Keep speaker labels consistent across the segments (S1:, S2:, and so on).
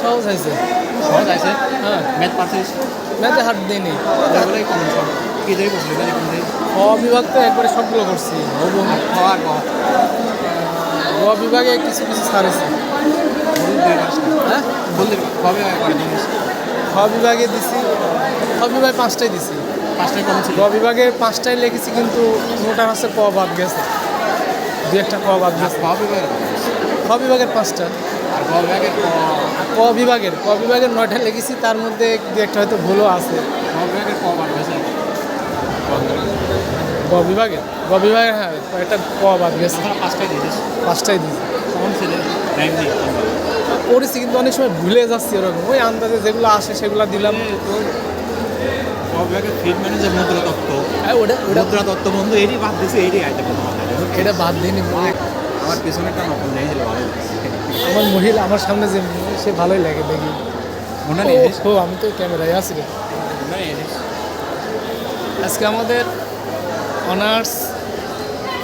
S1: সহজ হয়েছে।
S2: সহজ আছে।
S1: হ্যাঁ,
S2: ম্যাথ পারছিস?
S1: ম্যাথে হাত দিইনি।
S2: এগুলোই কমন সব। কি যাই বসলি তাহলে কোন যাই?
S1: খ বিভাগ তো একবারে সবগুলো করছি।
S2: আর খ আর গ।
S1: গ বিভাগে কিছু কিছু ছাড়েছি।
S2: ভুল দুই মাস না।
S1: হ্যাঁ,
S2: বললি কবে করে জিনিস?
S1: খ বিভাগে দিছি, খ বিভাগে 5টাই দিছি।
S2: পাঁচটায় কমন ছিল।
S1: গ বিভাগে 5টাই লিখেছি, কিন্তু কোনোটা হচ্ছে ক বাদ গেছে, দু একটা ক বাদ
S2: আর
S1: গেছে।
S2: খ বিভাগের
S1: খ বিভাগের 5টা,
S2: আর গ বিভাগের ক।
S1: ক বিভাগের 9টা লিখেছি, তার মধ্যে দু একটা হয়তো ভুলও আছে।
S2: গ বিভাগের ক বার হয়েছে।
S1: গ বিভাগের হ্যাঁ একটা ক বাদ গেছে।
S2: তাছাড়া পাঁচটায় দিয়েছিস।
S1: 5টাই দিছি।
S2: কমন ছিল টাইম দিয়ে
S1: পড়েছি, কিন্তু অনেক সময় ভুলে যাচ্ছি ওরকম, ওই আন্দাজে যেগুলো আসে সেগুলো দিলাম।
S2: ক বিভাগের ফিল্ড ম্যানেজার মুদ্রা তত্ত্ব।
S1: ওটা
S2: মুদ্রা তত্ত্ব বন্ধু এরই বাদ দিছে এরই আইতে কোনো কথা নেই।
S1: এটা বাদ দিইনি।
S2: আমার পিছনে একটা নকল নিয়েছিল ভালো লাগছে।
S1: আমার মহিলা আমার সামনে যে সে ভালোই লাগে দেখি।
S2: মনে নিয়েছিস?
S1: ও আমি তো ক্যামেরায় আছি রে।
S2: মনে নিয়েছিস?
S1: আজকে আমাদের অনার্স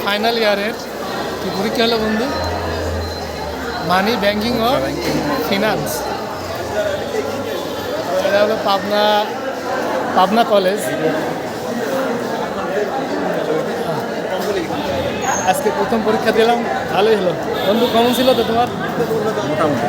S1: ফাইনাল ইয়ারের কি পরীক্ষা হলো বন্ধু? মানি ব্যাংকিং ও ফিনান্স। এটা হলো পাবনা কলেজ। আজকে প্রথম পরীক্ষা দিলাম, ভালোই হলো বন্ধু। কেমন ছিল তো তোমার?
S2: মোটামুটি